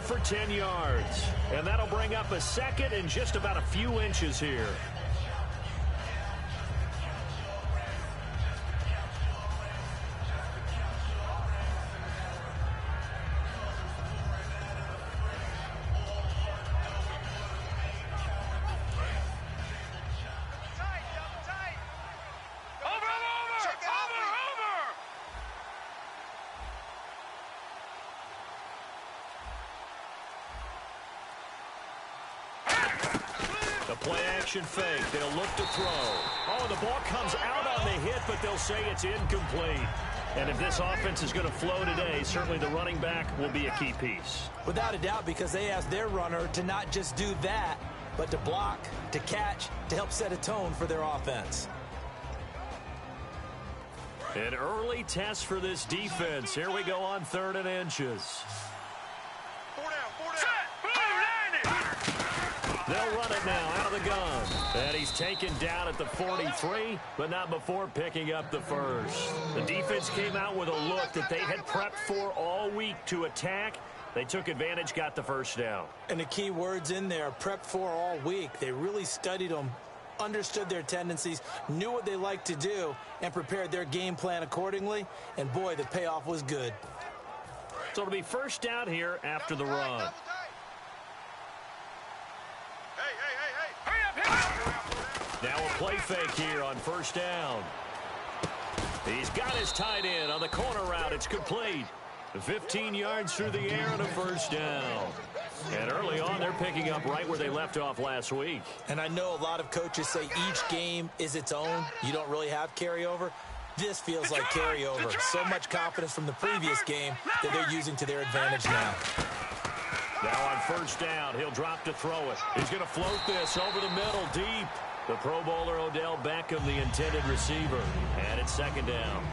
for 10 yards. And that'll bring up a second and just about a few inches here. Play-action fake. They'll look to throw. Oh, the ball comes out on the hit, but they'll say it's incomplete. And if this offense is going to flow today, certainly the running back will be a key piece. Without a doubt, because they asked their runner to not just do that, but to block, to catch, to help set a tone for their offense. An early test for this defense. Here we go on 3rd and inches. They'll run it now out of the gun. And he's taken down at the 43, but not before picking up the first. The defense came out with a look that they had prepped for all week to attack. They took advantage, got the first down. And the key words in there, prepped for all week. They really studied them, understood their tendencies, knew what they liked to do, and prepared their game plan accordingly. And, boy, the payoff was good. So it'll be first down here after the run. Now a play fake here on first down. He's got his tight end on the corner route. It's complete. 15 yards through the air and a first down. And early on, they're picking up right where they left off last week. And I know a lot of coaches say each game is its own. You don't really have carryover. This feels like carryover. So much confidence from the previous game that they're using to their advantage now. Now on first down, he'll drop to throw it. He's going to float this over the middle deep. The Pro Bowler Odell Beckham, the intended receiver. And it's second down.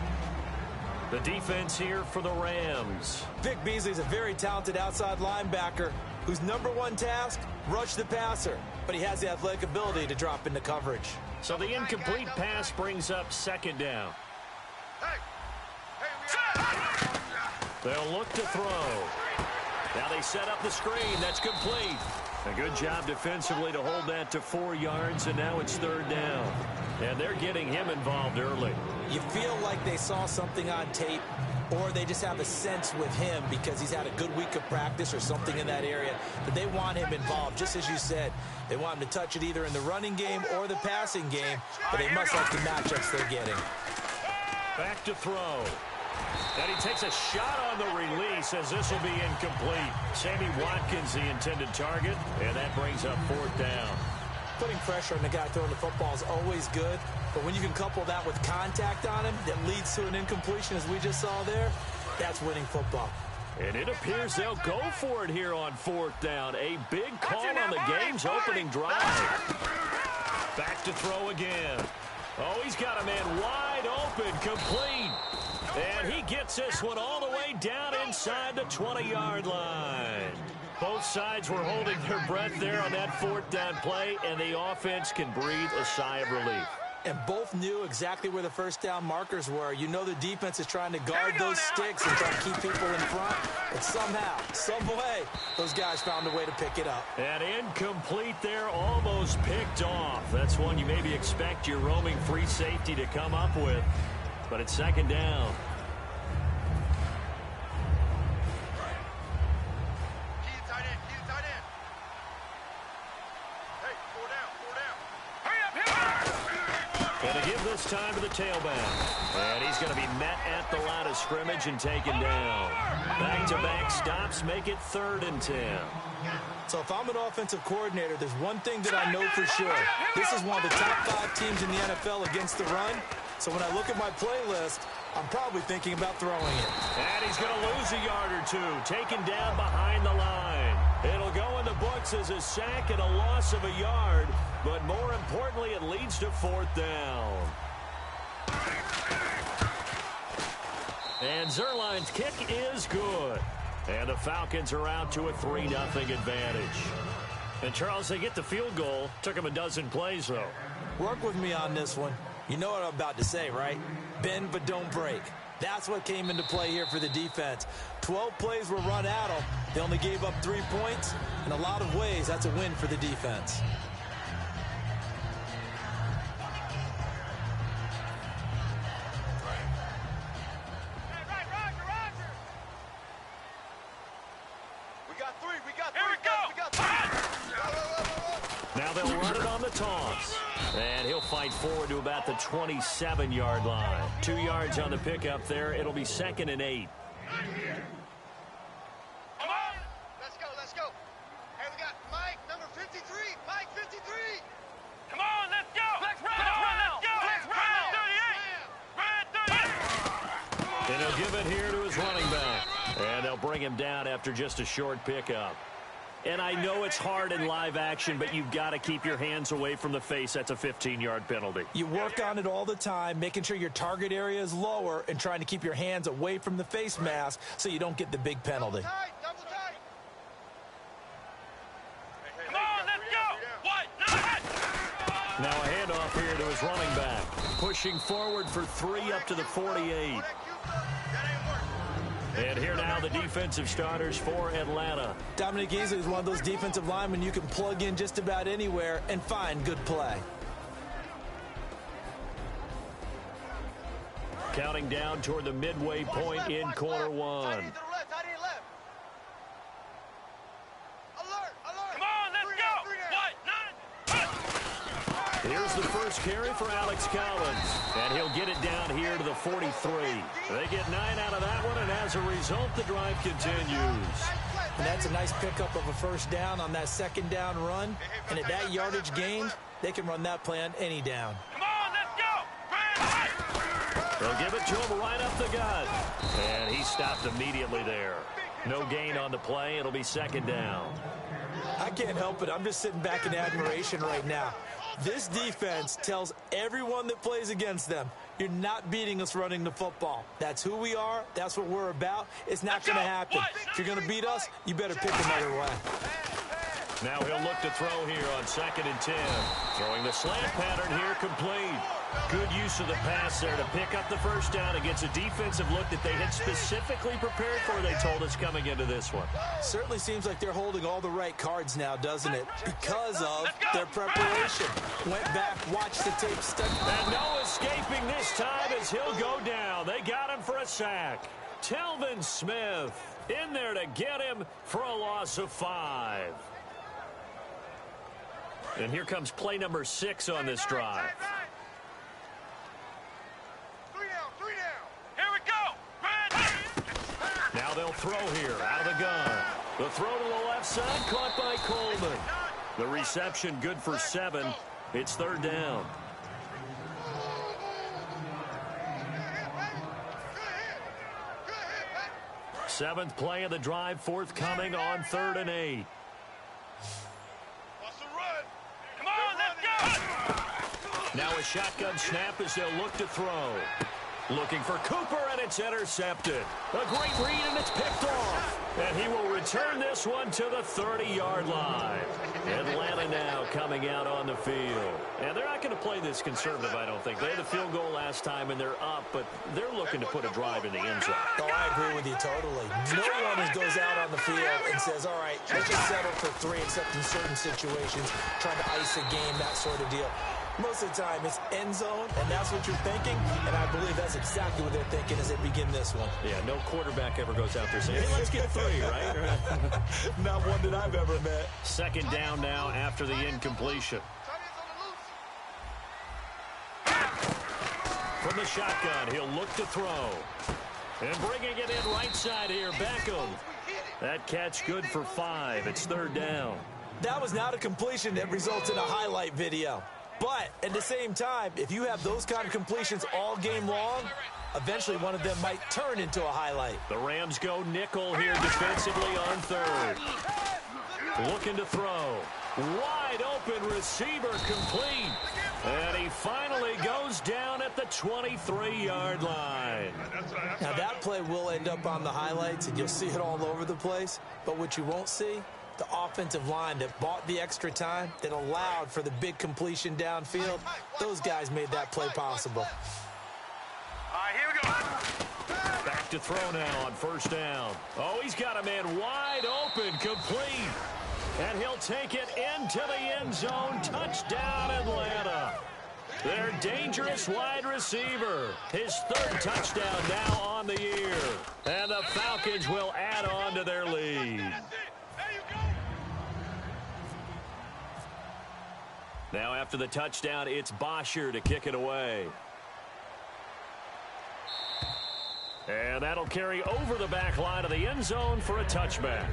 The defense here for the Rams. Vic Beasley's a very talented outside linebacker whose #1 task, rush the passer. But he has the athletic ability to drop into coverage. So the incomplete pass brings up second down. They'll look to throw. Now they set up the screen. That's complete. A good job defensively to hold that to 4 yards, and now it's 3rd down. And they're getting him involved early. You feel like they saw something on tape, or they just have a sense with him because he's had a good week of practice or something in that area that they want him involved. Just as you said, they want him to touch it either in the running game or the passing game, but they must like the matchups they're getting. Back to throw. And he takes a shot on the release as this will be incomplete. Sammy Watkins, the intended target, and that brings up 4th down. Putting pressure on the guy throwing the football is always good, but when you can couple that with contact on him that leads to an incompletion, as we just saw there, that's winning football. And it appears they'll go for it here on 4th down. A big call on the game's opening drive. Back to throw again. Oh, he's got a man wide open, complete. And he gets this one all the way down inside the 20-yard line. Both sides were holding their breath there on that 4th down play, and the offense can breathe a sigh of relief. And both knew exactly where the first down markers were. You know the defense is trying to guard those sticks and try to keep people in front. But somehow, some way, those guys found a way to pick it up. And incomplete there, almost picked off. That's one you maybe expect your roaming free safety to come up with. But it's second down. And to give this time to the tailback. And he's going to be met at the line of scrimmage and taken down. Back-to-back stops make it 3rd and 10. So if I'm an offensive coordinator, there's one thing that I know for sure. This is one of the top 5 teams in the NFL against the run. So when I look at my playlist, I'm probably thinking about throwing it. And he's going to lose a yard or two, taken down behind the line. It'll go in the books as a sack and a loss of a yard, but more importantly, it leads to 4th down. And Zerline's kick is good. And the Falcons are out to a 3-0 advantage. And, Charles, they get the field goal. Took them a dozen plays, though. Work with me on this one. You know what I'm about to say, right? Bend but don't break. That's what came into play here for the defense. 12 plays were run at them. They only gave up 3 points. In a lot of ways, that's a win for the defense. Now they'll run it on the toss. And he'll fight forward to about the 27-yard line. 2 yards on the pickup there. It'll be 2nd and 8. Come on. Let's go, let's go. Hey, we got Mike, number 53. Mike, 53. Come on, let's go. Let's run, let's go. Let's run. 38. Run, 38. And he'll give it here to his running back. And they'll bring him down after just a short pickup. And I know it's hard in live action, but you've got to keep your hands away from the face. That's a 15-yard penalty. You work on it all the time, making sure your target area is lower and trying to keep your hands away from the face mask so you don't get the big penalty. Double tight. Come on, let's go. What? Now a handoff here to his running back. Pushing forward for 3 up to the 48. And here now the defensive starters for Atlanta. Dominic Easley is one of those defensive linemen you can plug in just about anywhere and find good play. Counting down toward the midway point in quarter 1. Here's the first carry for Alex Collins. And he'll get it down here to the 43. They get 9 out of that one, and as a result, the drive continues. And that's a nice pickup of a first down on that second down run. And at that yardage gained, they can run that play on any down. Come on, let's go. They'll give it to him right up the gut. And he stopped immediately there. No gain on the play. It'll be 2nd down. I can't help it. I'm just sitting back in admiration right now. This defense tells everyone that plays against them, you're not beating us running the football. That's who we are. That's what we're about. It's not going to happen. If you're going to beat us, you better pick another way. Now he'll look to throw here on 2nd and 10. Throwing the slant pattern here complete. Good use of the pass there to pick up the first down against a defensive look that they had specifically prepared for, they told us, coming into this one. Certainly seems like they're holding all the right cards now, doesn't it? Because of their preparation. Went back, watched the tape, stuck. And no escaping this time as he'll go down. They got him for a sack. Telvin Smith in there to get him for a loss of 5. And here comes play number 6 on this drive. Now they'll throw here out of the gun. The throw to the left side caught by Coleman. The reception good for 7. It's 3rd down. Seventh play of the drive forthcoming on 3rd and 8. Now a shotgun snap as they'll look to throw. Looking for Cooper, and it's intercepted. A great read, and it's picked off. And he will return this one to the 30-yard line. Atlanta now coming out on the field. And they're not going to play this conservative, I don't think. They had the field goal last time, and they're up, but they're looking to put a drive in the end zone. Oh, I agree with you totally. No one goes out on the field and says, all right, let's just settle for 3, except in certain situations, trying to ice a game, that sort of deal. Most of the time, it's end zone, and that's what you're thinking, and I believe that's exactly what they're thinking as they begin this one. Yeah, no quarterback ever goes out there saying, hey, let's get 3, right? Not one that I've ever met. 2nd down now after the incompletion. From the shotgun, he'll look to throw. And bringing it in right side here, Beckham. That catch good for 5. It's 3rd down. That was not a completion that results in a highlight video. But at the same time, if you have those kind of completions all game long, eventually one of them might turn into a highlight. The Rams go nickel here defensively on 3rd. Looking to throw. Wide open receiver complete. And he finally goes down at the 23-yard line. Now that play will end up on the highlights, and you'll see it all over the place. But what you won't see, the offensive line that bought the extra time, that allowed for the big completion downfield, those guys made that play possible. All right, here we go. to throw now on first down. Oh, he's got a man wide open, complete. And he'll take it into the end zone. Touchdown, Atlanta. Their dangerous wide receiver. His third touchdown now on the year. And the Falcons will add on to their lead. Now after the touchdown, it's Bosher to kick it away. And that'll carry over the back line of the end zone for a touchback.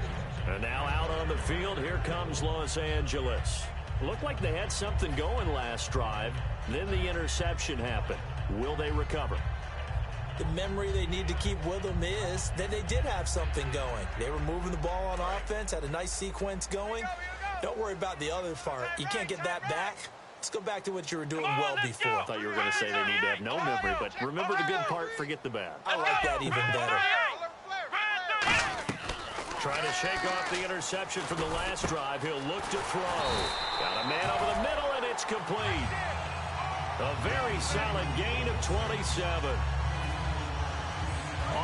And now out on the field, here comes Los Angeles. Looked like they had something going last drive. Then the interception happened. Will they recover? The memory they need to keep with them is that they did have something going. They were moving the ball on offense, had a nice sequence going. Don't worry about the other part. You can't get that back. Let's go back to what you were doing well before. I thought you were going to say they need to have no memory, but remember the good part, forget the bad. I like that even better. Trying to shake off the interception from the last drive. He'll look to throw. Got a man over the middle, and it's complete. A very solid gain of 27.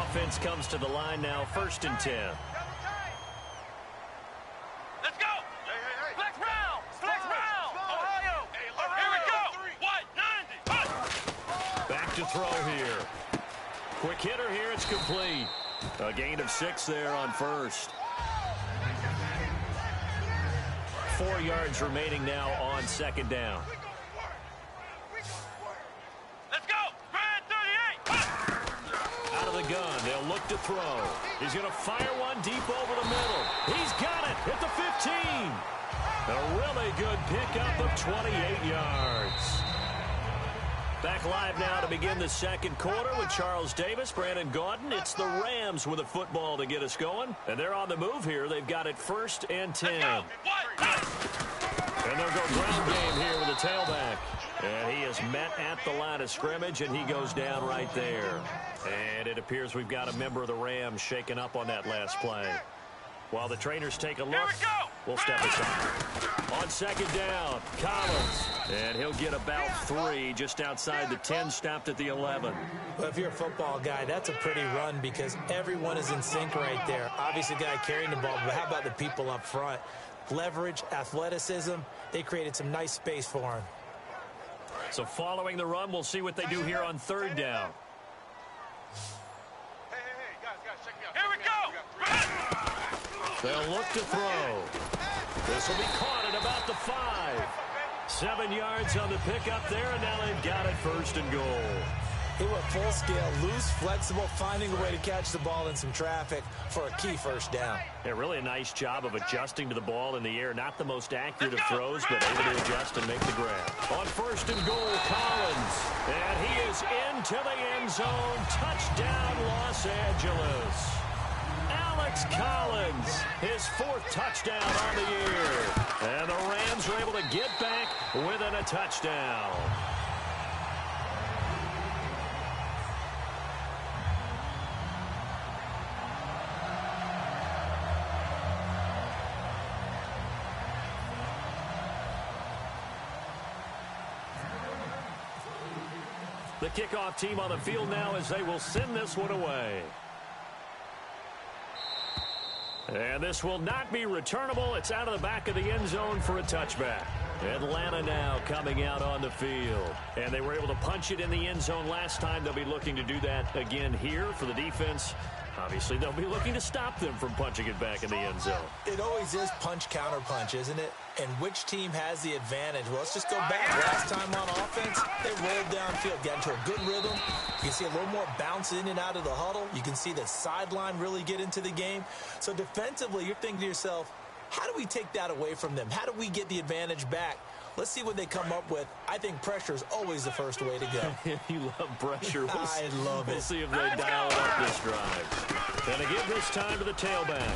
Offense comes to the line now, 1st and 10. Let's go. Flex round. Flex round. Ohio. Here we go. White 90. Back to throw here. Quick hitter here. It's complete. A gain of 6 there on first. 4 yards remaining now on 2nd down. Let's go. Grand 38. Out of the gun. They'll look to throw. He's going to fire one deep over the middle. He's got it at the 15. A really good pickup of 28 yards. Back live now to begin the 2nd quarter with Charles Davis, Brandon Gaudin. It's the Rams with a football to get us going. And they're on the move here. They've got it 1st and 10. And they'll go ground game here with the tailback. And he is met at the line of scrimmage, and he goes down right there. And it appears we've got a member of the Rams shaken up on that last play. While the trainers take a look, we'll step aside. On 2nd down, Collins. And he'll get about 3 just outside the 10, stopped at the 11. Well, if you're a football guy, that's a pretty run because everyone is in sync right there. Obviously, the guy carrying the ball, but how about the people up front? Leverage, athleticism, they created some nice space for him. So following the run, we'll see what they do here on 3rd down. Hey, guys, check me out. Here we go. They'll look to throw. This will be caught at about the 5. 7 yards on the pickup there, and now they've got it 1st and goal. They were full scale, loose, flexible, finding a way to catch the ball in some traffic for a key 1st down. Yeah, really a nice job of adjusting to the ball in the air. Not the most accurate of throws, but able to adjust and make the grab. On 1st and goal, Collins. And he is into the end zone. Touchdown, Los Angeles. Alex Collins, his 4th touchdown on the year. And the Rams are able to get back within a touchdown. The kickoff team on the field now as they will send this one away. And this will not be returnable. It's out of the back of the end zone for a touchback. Atlanta now coming out on the field. And they were able to punch it in the end zone last time. They'll be looking to do that again here for the defense. Obviously, they'll be looking to stop them from punching it back in the end zone. It always is punch, counter punch, isn't it? And which team has the advantage? Well, let's just go back. Last time on offense, they rolled downfield, got into a good rhythm. You can see a little more bounce in and out of the huddle. You can see the sideline really get into the game. So defensively, you're thinking to yourself, how do we take that away from them? How do we get the advantage back? Let's see what they come up with. I think pressure is always the first way to go. You love pressure. I love it. We'll see if they dial it up this drive. And to give this time to the tailback.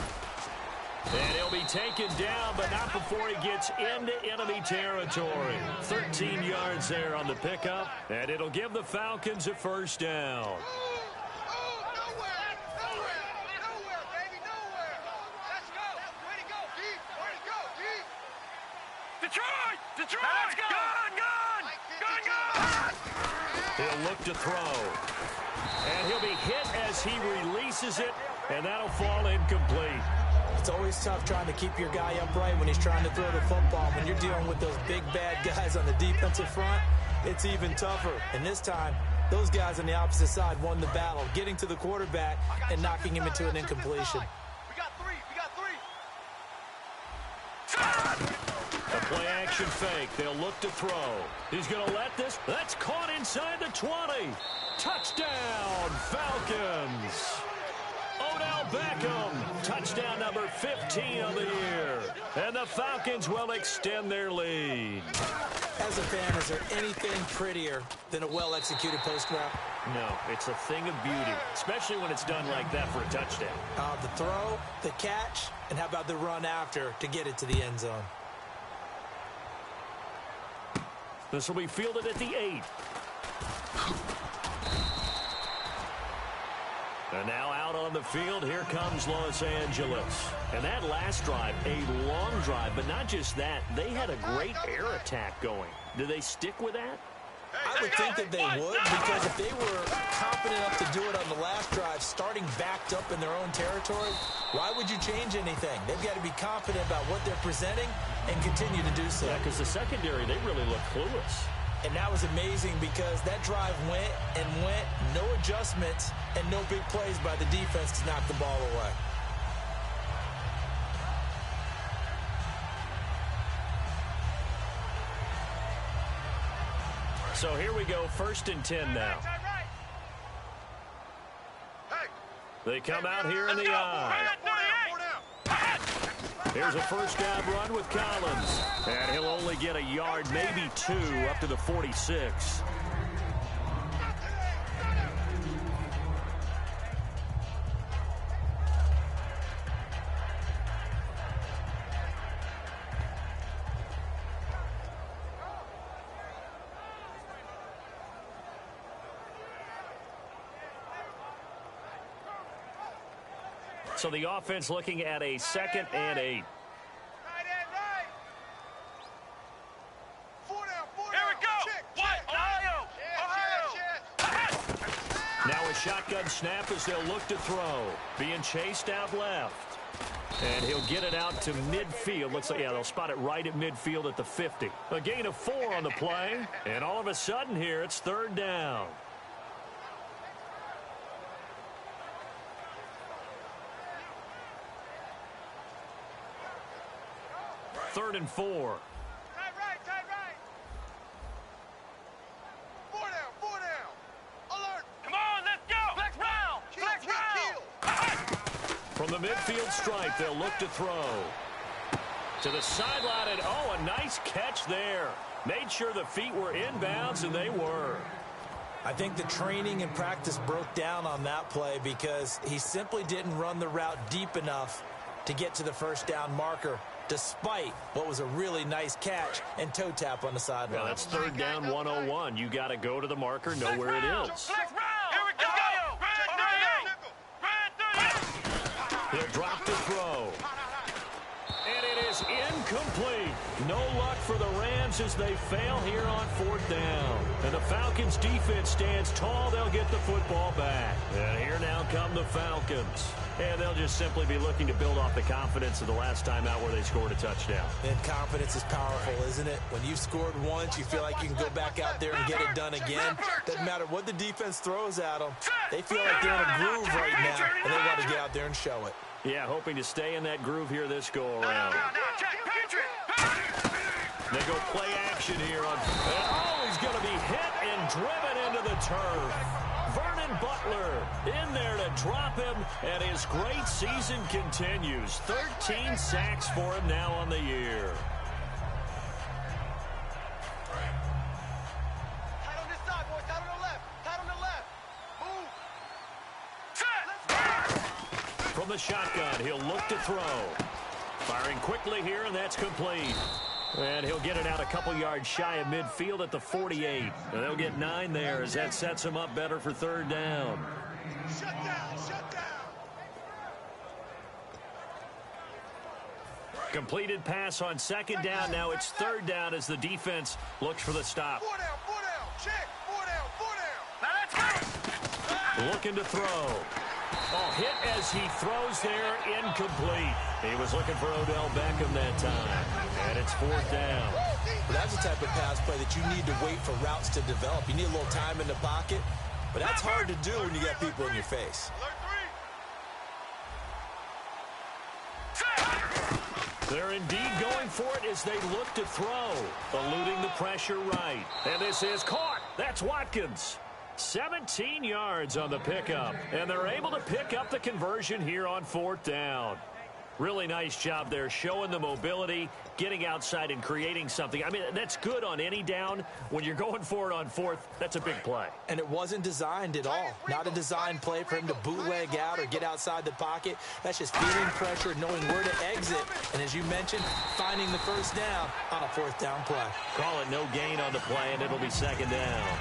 And he'll be taken down, but not before he gets into enemy territory. 13 yards there on the pickup, and it'll give the Falcons a 1st down. Nowhere, baby, nowhere. Let's go. Way to go, deep. Detroit! Let's go! Gun! He'll look to throw. And he'll be hit as he releases it, and that'll fall incomplete. It's always tough trying to keep your guy upright when he's trying to throw the football. When you're dealing with those big, bad guys on the defensive front, it's even tougher. And this time, those guys on the opposite side won the battle, getting to the quarterback and knocking him into an incompletion. We got three. A play-action fake. They'll look to throw. He's going to let this. That's caught inside the 20. Touchdown, Falcons. Odell Beckham, touchdown number 15 of the year. And the Falcons will extend their lead. As a fan, is there anything prettier than a well-executed post route? No, it's a thing of beauty, especially when it's done like that for a touchdown. The throw, the catch, and how about the run after to get it to the end zone? This will be fielded at the 8. And now out on the field, here comes Los Angeles. And that last drive, a long drive, but not just that. They had a great air attack going. Do they stick with that? I would think that they would, because if they were confident enough to do it on the last drive, starting backed up in their own territory, why would you change anything? They've got to be confident about what they're presenting and continue to do so. Yeah, because the secondary, they really look clueless. And that was amazing because that drive went and went, no adjustments, and no big plays by the defense to knock the ball away. So here we go, 1st and 10 now. They come out here in the eye. Here's a first down run with Collins. And he'll only get a yard, maybe 2, up to the 46. So the offense looking at a 2nd and 8. Right and right. 4 down. Here we go. Check. Ohio. Now a shotgun snap as they'll look to throw. Being chased out left. And he'll get it out to midfield. Looks like, yeah, they'll spot it right at midfield at the 50. A gain of 4 on the play. And all of a sudden here, it's 3rd down. 3rd and 4. Tight right. 4 down. Alert. Come on, let's go. Flex round. From the midfield stripe, they'll look to throw. To the sideline, and oh, a nice catch there. Made sure the feet were inbounds, and they were. I think the training and practice broke down on that play because he simply didn't run the route deep enough to get to the first down marker, despite what was a really nice catch and toe tap on the sideline. Well, that's 3rd down 101. You got to go to the marker, know where it is. Here we go. He'll drop to throw. And it is incomplete. No luck for the Rams as they fail here on 4th down. And the Falcons defense stands tall. They'll get the football back. And here now come the Falcons. And they'll just simply be looking to build off the confidence of the last time out where they scored a touchdown. And confidence is powerful, isn't it? When you've scored once, you feel like you can go back out there and get it done again. Doesn't matter what the defense throws at them. They feel like they're in a groove right now, and they want to get out there and show it. Yeah, hoping to stay in that groove here this go-around. They go play action here on. Oh, he's going to be hit and driven into the turf. Vernon Butler in there to drop him, and his great season continues. 13 sacks for him now on the year. Tight on this side, boys. Tight on the left. Move. From the shotgun, he'll look to throw. Firing quickly here, and that's complete. And he'll get it out a couple yards shy of midfield at the 48. And they'll get 9 there as that sets him up better for 3rd down. Shut down. Completed pass on 2nd down. Now it's 3rd down as the defense looks for the stop. 4 down. Check. 4 down. Looking to throw. Oh, hit as he throws there, incomplete. He was looking for Odell Beckham that time. And it's 4th down. Well, that's the type of pass play that you need to wait for routes to develop. You need a little time in the pocket, but that's hard to do when you got people in your face. They're indeed going for it as they look to throw. Eluding the pressure right. And this is caught. That's Watkins. 17 yards on the pickup. And they're able to pick up the conversion here on 4th down. Really nice job there, showing the mobility, getting outside and creating something. I mean, that's good on any down. When you're going for it on 4th, that's a big play. And it wasn't designed at all. Not a designed play for him to bootleg out or get outside the pocket. That's just feeling pressure, knowing where to exit. And as you mentioned, finding the first down on a 4th down play. Call it no gain on the play, and it'll be 2nd down.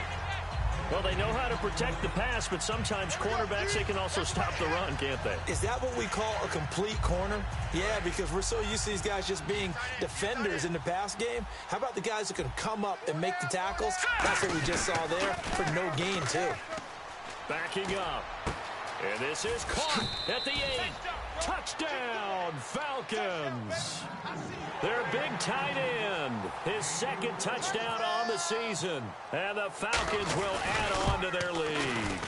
Well, they know how to protect the pass, but sometimes cornerbacks, they can also stop the run, can't they? Is that what we call a complete corner? Yeah, because we're so used to these guys just being defenders in the pass game. How about the guys who can come up and make the tackles? That's what we just saw there for no gain, too. Backing up. And this is caught at the 8. Touchdown, Falcons. Their big tight end, his 2nd touchdown on the season. And the Falcons will add on to their lead.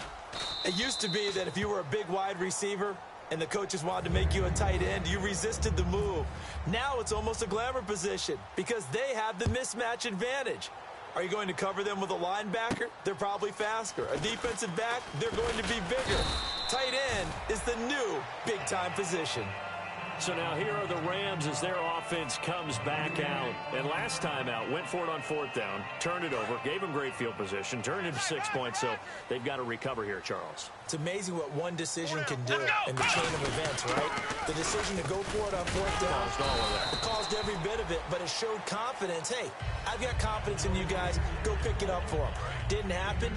It used to be that if you were a big wide receiver and the coaches wanted to make you a tight end, you resisted the move. Now it's almost a glamour position because they have the mismatch advantage. Are you going to cover them with a linebacker? They're probably faster. A defensive back? They're going to be bigger. Tight end is the new big-time position. So now here are the Rams as their offense comes back out. And last time out, went for it on 4th down, turned it over, gave them great field position, turned it to 6 points, so they've got to recover here, Charles. It's amazing what one decision can do in the chain of events, right? The decision to go for it on 4th down, it caused every bit of it, but it showed confidence. Hey, I've got confidence in you guys. Go pick it up for them. Didn't happen.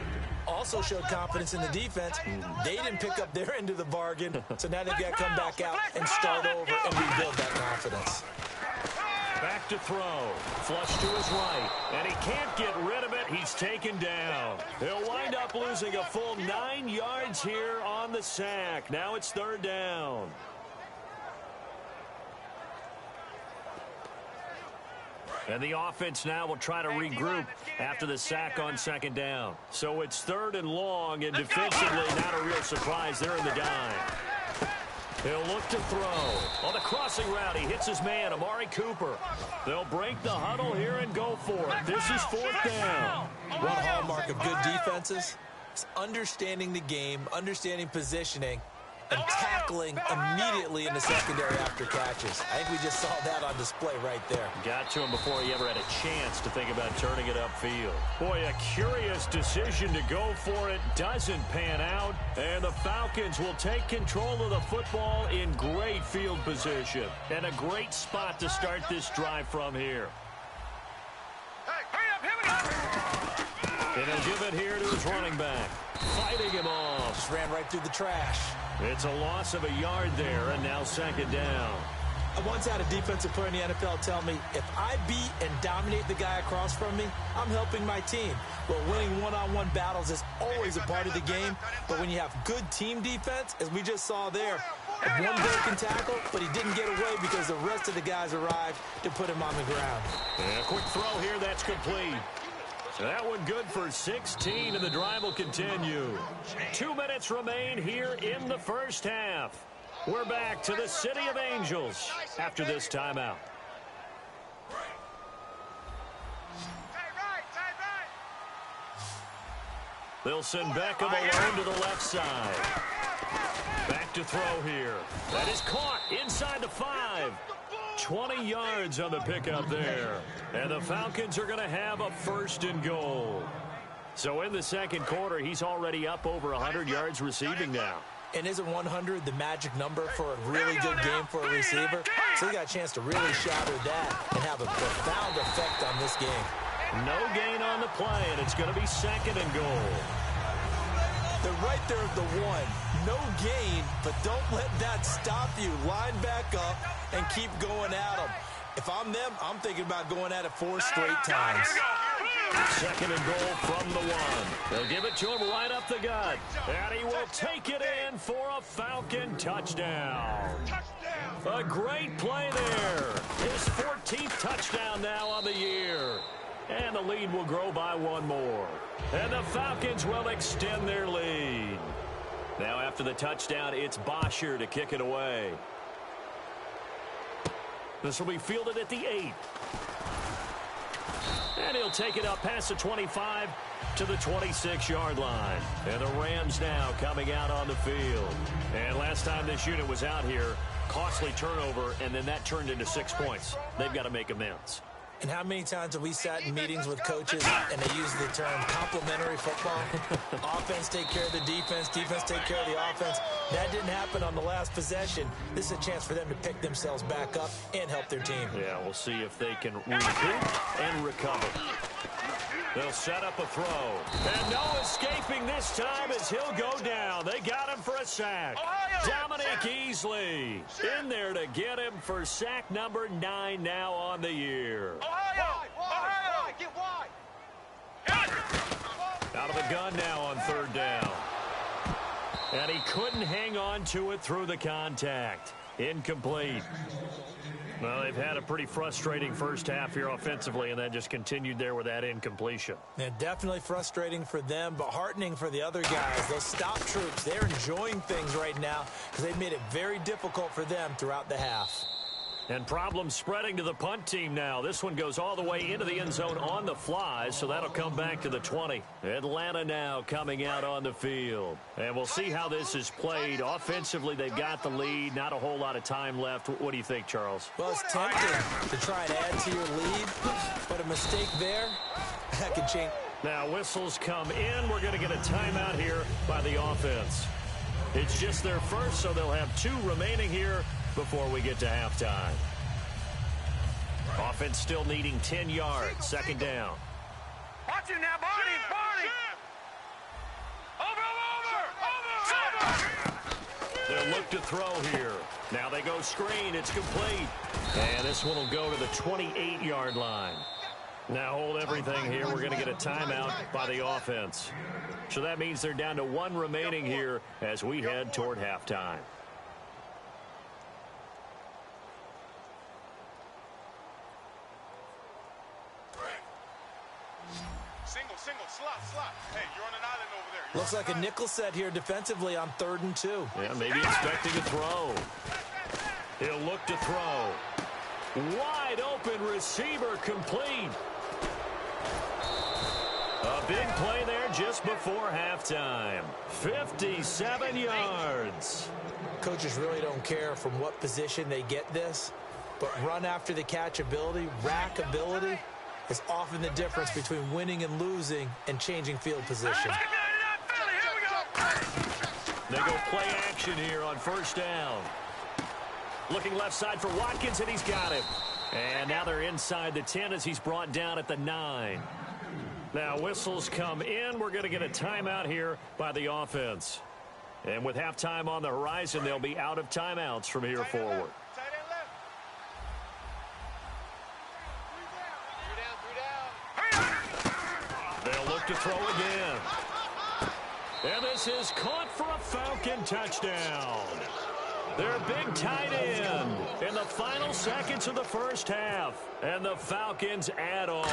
Also showed confidence in the defense. They didn't pick up their end of the bargain, so now they've got to come back out and start over and rebuild that confidence. Back to throw. Flush to his right, and he can't get rid of it. He's taken down. He'll wind up losing a full 9 yards here on the sack. Now it's 3rd down. And the offense now will try to regroup after the sack on 2nd down. So it's 3rd and long, and defensively not a real surprise. They're in the dime. He'll look to throw. On the crossing route, he hits his man, Amari Cooper. They'll break the huddle here and go for it. This is 4th down. One hallmark of good defenses is understanding the game, understanding positioning, and tackling immediately in the secondary after catches. I think we just saw that on display right there. Got to him before he ever had a chance to think about turning it upfield. Boy, a curious decision to go for it. Doesn't pan out. And the Falcons will take control of the football in great field position. And a great spot to start this drive from here. And he'll give it here to his running back. Fighting him off. Just ran right through the trash. It's a loss of a yard there, and now 2nd down. I once had a defensive player in the NFL tell me, if I beat and dominate the guy across from me, I'm helping my team. Well, winning one-on-one battles is always a part of the game, but when you have good team defense, as we just saw there, one broken tackle, but he didn't get away because the rest of the guys arrived to put him on the ground. And a quick throw here, that's complete. So that one good for 16, and the drive will continue. 2 minutes remain here in the first half. We're back to the City of Angels after this timeout. They'll send Beckham alone to the left side. Back to throw here. That is caught inside the 5. 20 yards on the pickup there. And the Falcons are going to have a 1st and goal. So in the 2nd quarter, he's already up over 100 yards receiving now. And isn't 100 the magic number for a really good game for a receiver? So he got a chance to really shatter that and have a profound effect on this game. No gain on the play, and it's going to be 2nd and goal. They're right there at the 1. No gain, but don't let that stop you. Line back up and keep going at them. If I'm them, I'm thinking about going at it 4 straight times. Second and goal from the one. They'll give it to him right up the gut. And he will take it in for a Falcon touchdown. A great play there. His 14th touchdown now on the year. And the lead will grow by one more. And the Falcons will extend their lead. Now after the touchdown, it's Bosher to kick it away. This will be fielded at the 8. And he'll take it up past the 25 to the 26-yard line. And the Rams now coming out on the field. And last time this unit was out here, costly turnover, and then that turned into 6 points. They've got to make amends. And how many times have we sat in meetings with coaches and they use the term complementary football? Offense take care of the defense, defense take care of the offense. That didn't happen on the last possession. This is a chance for them to pick themselves back up and help their team. Yeah, we'll see if they can recoup and recover. They'll set up a throw. And no escaping this time as he'll go down. They got him for a sack. Dominic Easley in there to get him for sack number 9 now on the year. Get wide. Out of the gun now on third down. And he couldn't hang on to it through the contact. Incomplete. Well, they've had a pretty frustrating first half here offensively, and that just continued there with that incompletion. Yeah, definitely frustrating for them, but heartening for the other guys. Those stop troops, they're enjoying things right now because they've made it very difficult for them throughout the half. And problems spreading to the punt team now. This one goes all the way into the end zone on the fly, so that'll come back to the 20. Atlanta now coming out on the field. And we'll see how this is played. Offensively, they've got the lead. Not a whole lot of time left. What do you think, Charles? Well, it's tempting to try and add to your lead, but a mistake there, that can change. Now, whistles come in. We're going to get a timeout here by the offense. It's just their first, so they'll have 2 remaining here before we get to halftime. Offense still needing 10 yards. Second down. Watch it now, Barney. Over. They'll look to throw here. Now they go screen. It's complete. And this one will go to the 28-yard line. Now hold everything here. We're going to get a timeout by the offense. So that means they're down to 1 remaining here as we head toward halftime. Single, slot. Hey, you're on an island over there. Looks like a nickel set here defensively on 3rd and 2. Yeah, maybe expecting a throw. He'll look to throw. Wide open receiver complete. A big play there just before halftime. 57 yards. Coaches really don't care from what position they get this, but run after the catch ability, rack ability, is often the difference between winning and losing and changing field position. They go play action here on first down. Looking left side for Watkins, and he's got him. And now they're inside the 10 as he's brought down at the 9. Now whistles come in. We're going to get a timeout here by the offense. And with halftime on the horizon, they'll be out of timeouts from here forward. They'll look to throw again. And this is caught for a Falcon touchdown. Their big tight end in the final seconds of the first half. And the Falcons add on.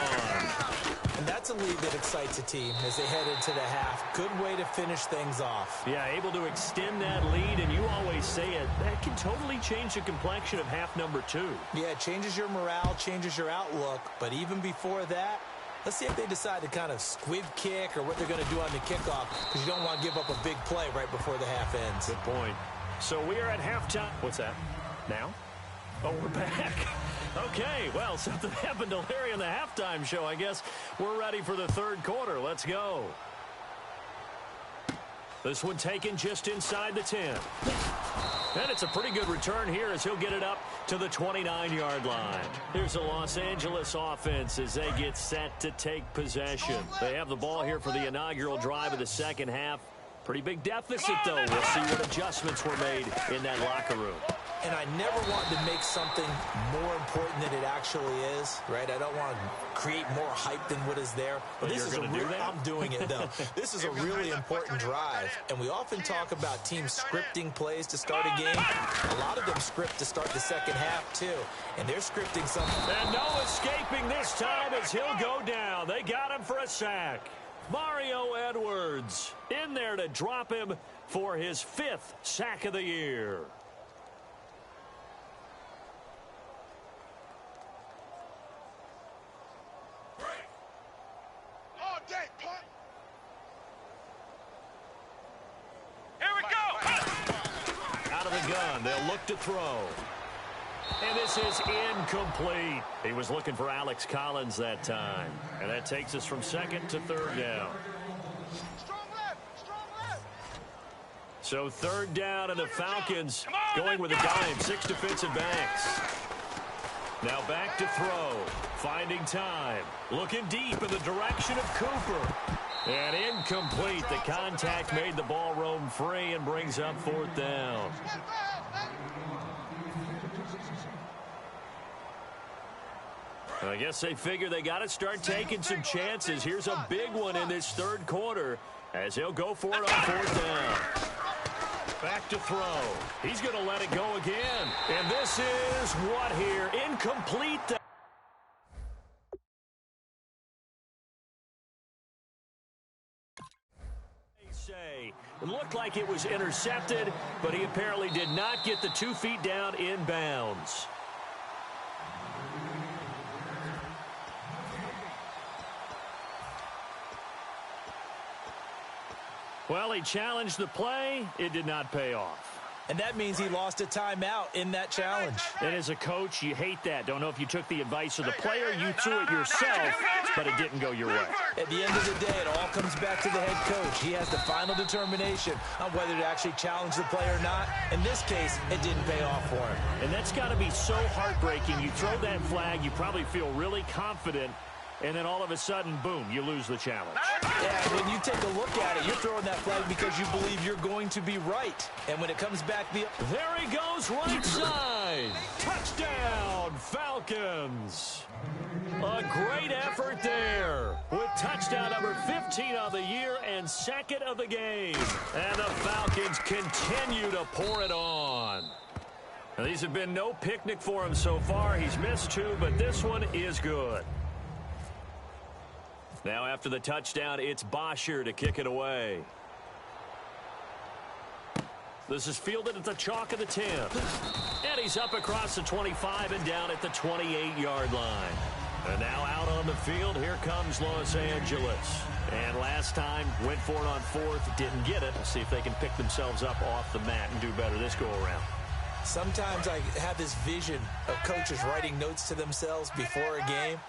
And that's a lead that excites a team as they head into the half. Good way to finish things off. Yeah, able to extend that lead, and you always say it, that can totally change the complexion of half number 2. Yeah, it changes your morale, changes your outlook. But even before that, let's see if they decide to kind of squib kick or what they're going to do on the kickoff, because you don't want to give up a big play right before the half ends. Good point. So we are at halftime. What's that? Now? Oh, we're back. Okay, well, something happened to Larry in the halftime show, I guess. We're ready for the third quarter. Let's go. This one taken just inside the 10. And it's a pretty good return here as he'll get it up to the 29-yard line. Here's the Los Angeles offense as they get set to take possession. They have the ball here for the inaugural drive of the second half. Pretty big deficit, though. We'll see what adjustments were made in that locker room. And I never want to make something more important than it actually is, right? I don't want to create more hype than what is there. But this is I'm doing it, though. This is a really important drive. And we often talk about teams scripting plays to start a game. A lot of them script to start the second half, too. And they're scripting something. And no escaping this time as he'll go down. They got him for a sack. Mario Edwards in there to drop him for his 5th sack of the year. Out of the gun, they'll look to throw. And this is incomplete. He was looking for Alex Collins that time. And that takes us from 2nd to 3rd down. Strong left, strong left. So 3rd down, and the Falcons going with a dime. 6 defensive backs. Now back to throw. Finding time. Looking deep in the direction of Cooper. And incomplete. The contact made the ball roam free and brings up 4th down. I guess they figure they got to start taking some chances. Here's a big one in this 3rd quarter as he'll go for it on 4th down. Back to throw. He's going to let it go again. And this is what here? Incomplete. It looked like it was intercepted, but he apparently did not get the 2 feet down in bounds. Well, he challenged the play. It did not pay off. And that means he lost a timeout in that challenge. And as a coach, you hate that. Don't know if you took the advice of the player, you threw it yourself, but it didn't go your way. At the end of the day, it all comes back to the head coach. He has the final determination on whether to actually challenge the play or not. In this case, it didn't pay off for him. And that's got to be so heartbreaking. You throw that flag, you probably feel really confident, and then all of a sudden, boom, you lose the challenge. Yeah, when you take a look at it, you're throwing that flag because you believe you're going to be right. And when it comes back, there he goes, right side. Touchdown, Falcons. A great effort there with touchdown number 15 of the year and 2nd of the game. And the Falcons continue to pour it on. Now, these have been no picnic for him so far. He's missed 2, but this one is good. Now after the touchdown, it's Bosher to kick it away. This is fielded at the chalk of the 10. And he's up across the 25 and down at the 28-yard line. And now out on the field, here comes Los Angeles. And last time, went for it on 4th, didn't get it. Let's see if they can pick themselves up off the mat and do better this go-around. Sometimes I have this vision of coaches writing notes to themselves before a game.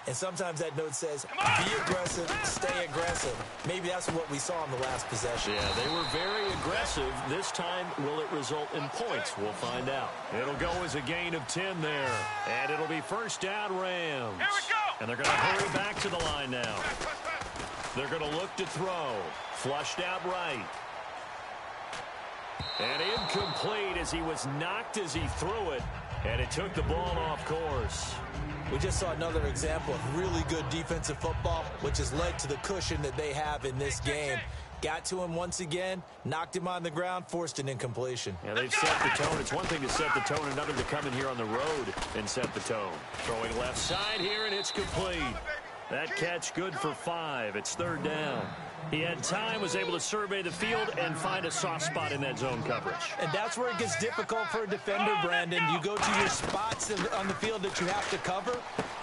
And sometimes that note says, be aggressive, stay aggressive. Maybe that's what we saw in the last possession. Yeah, they were very aggressive. This time, will it result in points? We'll find out. It'll go as a gain of 10 there. And it'll be 1st down Rams. Here we go. And they're going to hurry back to the line now. They're going to look to throw. Flushed out right. And incomplete as he was knocked as he threw it. And it took the ball off course. We just saw another example of really good defensive football, which has led to the cushion that they have in this game. Got to him once again, knocked him on the ground, forced an incompletion. Yeah, they've set the tone. It's one thing to set the tone, another to come in here on the road and set the tone. Throwing left side here, and it's complete. That catch good for 5. It's 3rd down. He had time, was able to survey the field and find a soft spot in that zone coverage. And that's where it gets difficult for a defender, Brandon. You go to your spots on the field that you have to cover.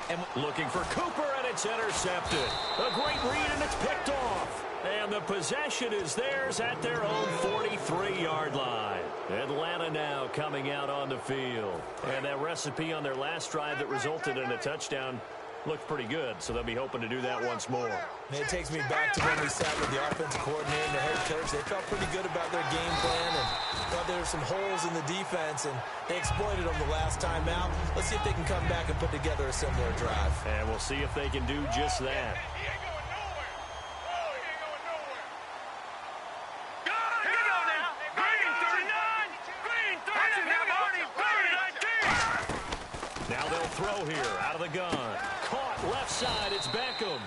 And looking for Cooper, and it's intercepted. A great read, and it's picked off. And the possession is theirs at their own 43-yard line. Atlanta now coming out on the field. And that recipe on their last drive that resulted in a touchdown looked pretty good, so they'll be hoping to do that once more. And it takes me back to when we sat with the offensive coordinator and the head coach. They felt pretty good about their game plan and thought there were some holes in the defense, and they exploited them the last time out. Let's see if they can come back and put together a similar drive. And we'll see if they can do just that. He ain't going nowhere. Oh, he ain't going nowhere. Here we go now. Green 39. Green 39. Here we go. Now they'll throw here out of the gun. Caught left side. It's Beckham.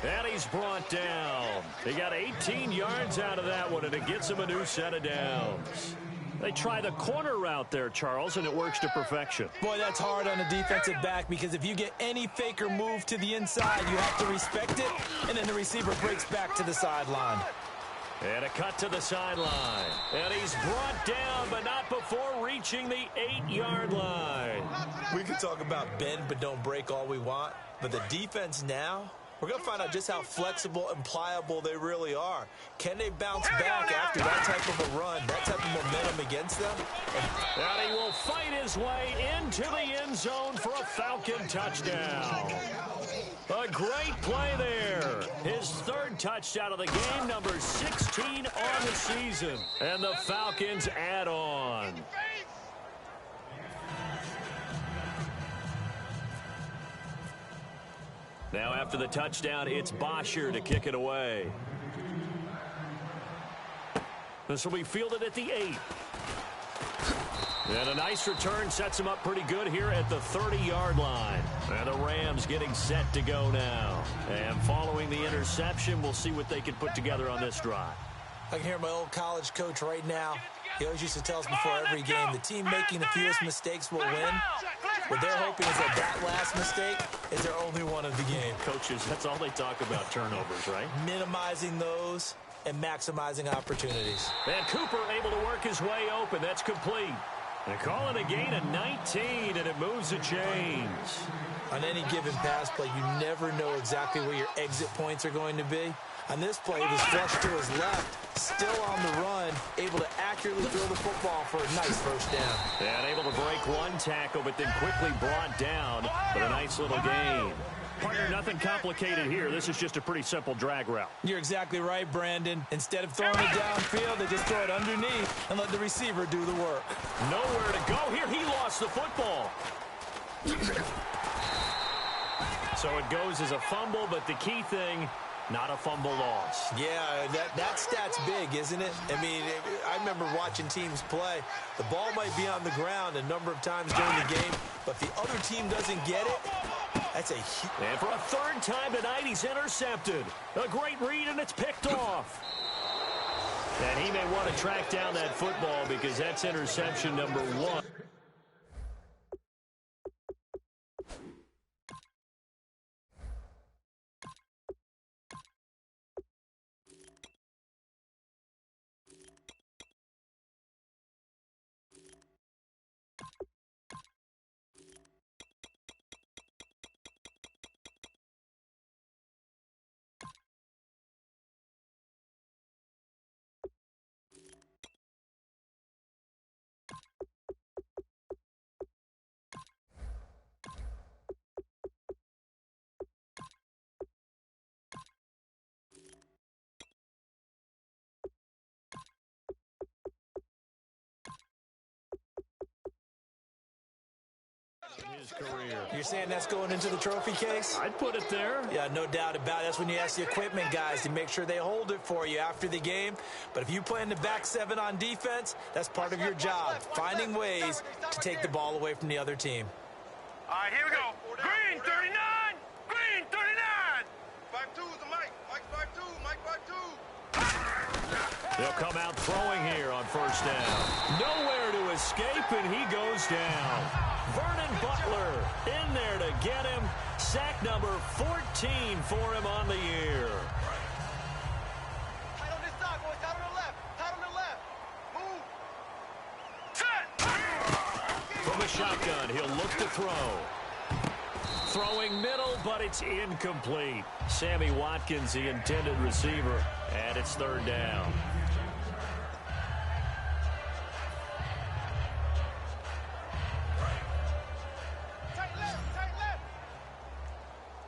And he's brought down. He got 18 yards out of that one, and it gets him a new set of downs. They try the corner route there, Charles, and it works to perfection. Boy, that's hard on a defensive back because if you get any fake or move to the inside, you have to respect it, and then the receiver breaks back to the sideline. And a cut to the sideline. And he's brought down, but not before reaching the 8-yard line. We can talk about bend but don't break all we want, but the defense now, we're going to find out just how flexible and pliable they really are. Can they bounce back after that type of a run, that type of momentum against them? And he will fight his way into the end zone for a Falcon touchdown. A great play there. His third touchdown of the game, number 16 on the season. And the Falcons add on. Now after the touchdown, it's Bosher to kick it away. This will be fielded at the 8. And a nice return sets him up pretty good here at the 30-yard line. And the Rams getting set to go now. And following the interception, we'll see what they can put together on this drive. I can hear my old college coach right now. He always used to tell us before every game, the team making the fewest mistakes will win. What they're hoping is that last mistake is their only one of the game. Coaches, that's all they talk about, turnovers, right? Minimizing those and maximizing opportunities. And Cooper able to work his way open. That's complete. They're calling a gain of 19, and it moves the chains. On any given pass play, you never know exactly where your exit points are going to be. On this play, he was flushed to his left, still on the run, able to accurately throw the football for a nice first down. And able to break one tackle, but then quickly brought down for a nice little gain. Partner, nothing complicated here. This is just a pretty simple drag route. You're exactly right, Brandon. Instead of throwing it downfield, they just throw it underneath and let the receiver do the work. Nowhere to go here. He lost the football. So it goes as a fumble, but the key thing, not a fumble loss. Yeah, that stat's big, isn't it? I mean, I remember watching teams play. The ball might be on the ground a number of times during the game, but if the other team doesn't get it, that's a huge... And for a third time tonight, he's intercepted. A great read, and it's picked off. And he may want to track down that football because that's interception number 1. His career. You're saying that's going into the trophy case? I'd put it there. Yeah, no doubt about it. That's when you ask the equipment guys to make sure they hold it for you after the game. But if you play in the back 7 on defense, that's part of your job, finding ways to take the ball away from the other team. All right, here we go. Green 39! Green 39! 5-2 is the Mike. Mike 5-2. Mike 5-2. They'll come out throwing here on first down. Nowhere to escape, and he goes down. Vernon Butler in there to get him. Sack number 14 for him on the year. Tight on this side, boys. Tight on the left. Tight on the left. Move. Set! From the shotgun, he'll look to throw. Throwing middle, but it's incomplete. Sammy Watkins, the intended receiver, and it's third down.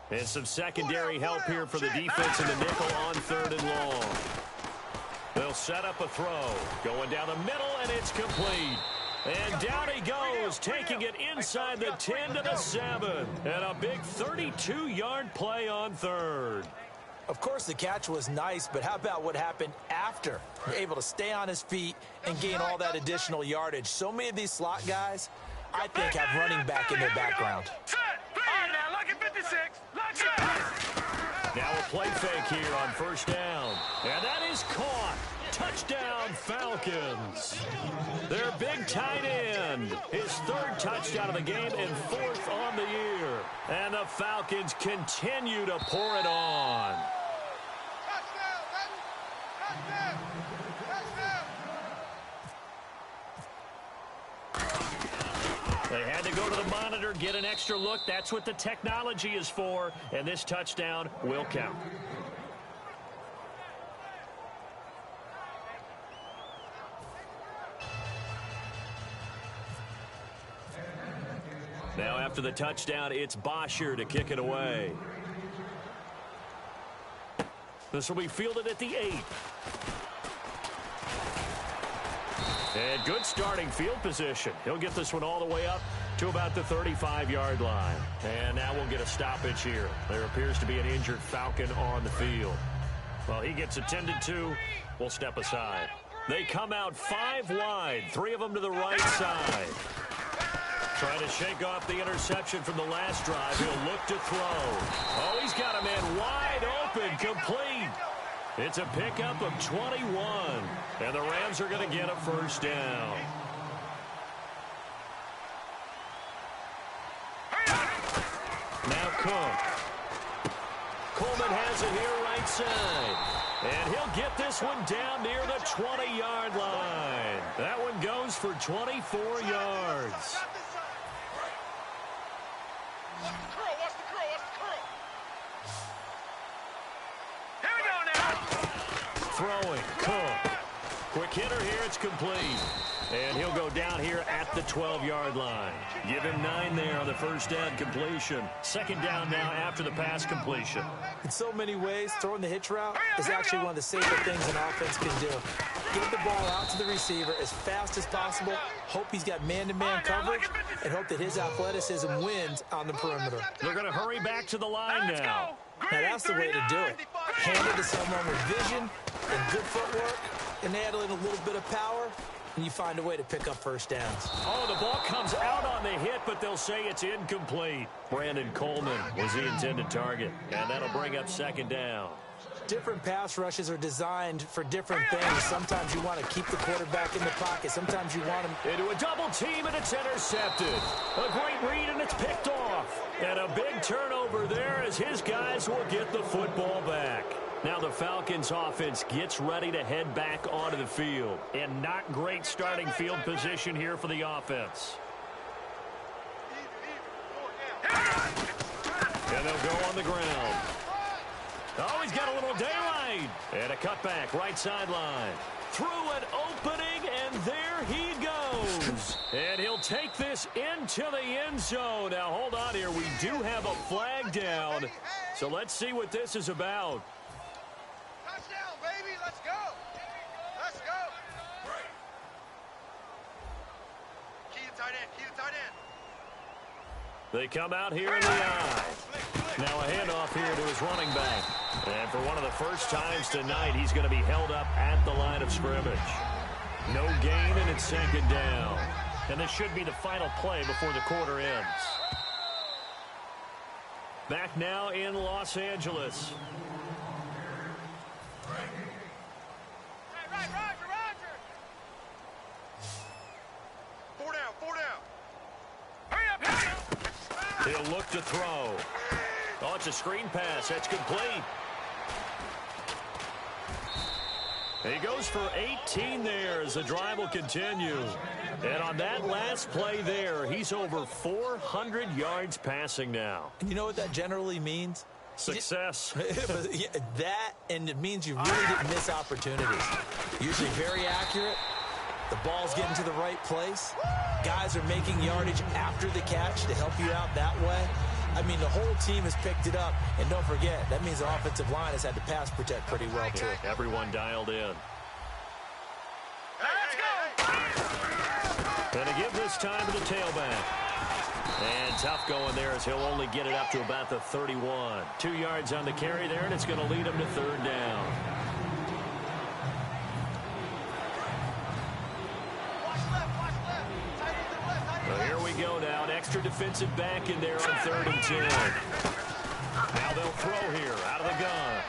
And some secondary help here for the defense in the nickel on 3rd and long. They'll set up a throw. Going down the middle, and it's complete. And down he goes, taking it inside the 10 to the 7. And a big 32-yard play on 3rd. Of course, the catch was nice, but how about what happened after? Able to stay on his feet and gain all that additional yardage. So many of these slot guys I think, have running back in their background. All right, now, look at 56. Now a play fake here on first down. And that is caught. Touchdown, Falcons. Their big tight end. His third touchdown of the game and fourth on the year. And the Falcons continue to pour it on. Touchdown, baby. Touchdown. Touchdown. They had to go to the monitor, get an extra look. That's what the technology is for. And this touchdown will count. Now after the touchdown, it's Bosher to kick it away. This will be fielded at the 8. And good starting field position. He'll get this one all the way up to about the 35-yard line. And now we'll get a stoppage here. There appears to be an injured Falcon on the field. Well, he gets attended to. We'll step aside. They come out 5 wide, 3 of them to the right side. Trying to shake off the interception from the last drive. He'll look to throw. Oh, he's got a man wide open, complete. It's a pickup of 21. And the Rams are going to get a first down. Now Cook. Coleman has it here right side. And he'll get this one down near the 20-yard line. That one goes for 24 yards. Watch the curl, watch the curl, watch the curl. Here we go now. Throwing, Cook. Quick hitter here, it's complete. And he'll go down here at the 12-yard line. Give him 9 there on the first down completion. Second down now after the pass completion. In so many ways, throwing the hitch route is actually one of the safer things an offense can do. Get the ball out to the receiver as fast as possible, hope he's got man-to-man coverage, and hope that his athleticism wins on the perimeter. They're going to hurry back to the line now. Now that's the way to do it. Hand it to someone with vision and good footwork, and add in a little bit of power, and you find a way to pick up first downs. Oh, the ball comes out on the hit, but they'll say it's incomplete. Brandon Coleman was the intended target, and that'll bring up second down. Different pass rushes are designed for different things. Sometimes you want to keep the quarterback in the pocket. Sometimes you want him into a double team, and it's intercepted. A great read, and it's picked off. And a big turnover there as his guys will get the football back. Now the Falcons offense gets ready to head back onto the field. And not great starting field position here for the offense. And they'll go on the ground. Oh, he's got a little daylight. And a cutback, right sideline. Through an opening, and there he goes. And he'll take this into the end zone. Now, hold on here. We do have a flag down. So let's see what this is about. Touchdown, baby. Let's go. Let's go. Key to tight end. Key to tight end. They come out here in the eye. Now a handoff here to his running back. And for one of the first times tonight, he's going to be held up at the line of scrimmage. No gain, and it's second down. And this should be the final play before the quarter ends. Back now in Los Angeles. Right, Roger. 4 down, 4 down. Hurry up. He'll look to throw. Oh, it's a screen pass. That's complete. He goes for 18 there as the drive will continue. And on that last play there, he's over 400 yards passing now. And you know what that generally means? Success. That, and it means you really didn't miss opportunities. Usually very accurate. The ball's getting to the right place. Guys are making yardage after the catch to help you out that way. I mean, the whole team has picked it up. And don't forget, that means the offensive line has had to pass protect pretty well, too. Everyone dialed in. Let's go. And to give this time to the tailback. And tough going there as he'll only get it up to about the 31. 2 yards on the carry there, and it's going to lead him to third down. Watch left. Tight end to the left. Well, here we go extra defensive back in there on 3rd and 10. Now they'll throw here out of the gun.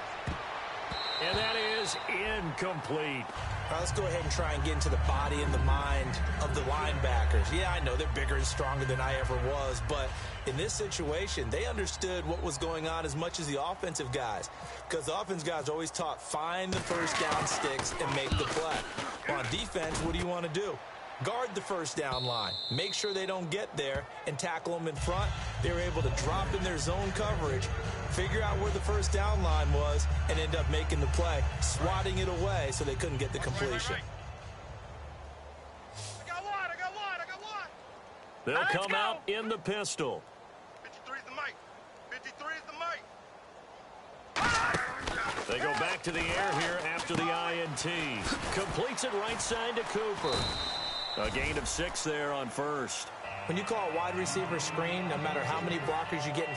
And that is incomplete. All right, let's go ahead and try and get into the body and the mind of the linebackers. Yeah, I know they're bigger and stronger than I ever was, but in this situation, they understood what was going on as much as the offensive guys, because the offensive guys are always taught, find the first down sticks and make the play. Well, on defense, what do you want to do? Guard the first down line. Make sure they don't get there and tackle them in front. They were able to drop in their zone coverage, figure out where the first down line was, and end up making the play, swatting it away so they couldn't get the completion. I got one. They'll come out in the pistol. 53 is the mic. 53 is the mic. They go back to the air here after the INT. Completes it right side to Cooper. A gain of 6 there on 1st. When you call a wide receiver screen, no matter how many blockers you get in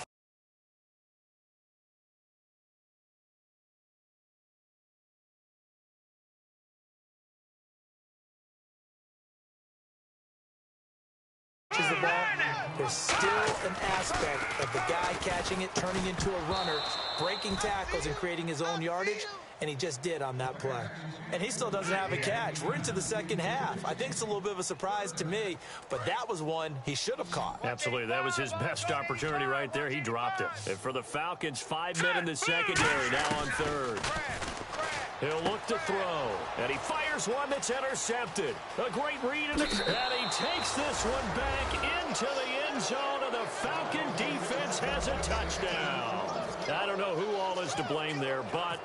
the ball, there's still an aspect of the guy catching it, turning into a runner, breaking tackles and creating his own yardage, and he just did on that play. And he still doesn't have a catch. We're into the second half. I think it's a little bit of a surprise to me, but that was one he should have caught. Absolutely. That was his best opportunity right there. He dropped it. And for the Falcons, 5 men in the secondary, now on 3rd. He'll look to throw, and he fires one that's intercepted. A great read, and he takes this one back into the end zone, and the Falcon defense has a touchdown. I don't know who all is to blame there, but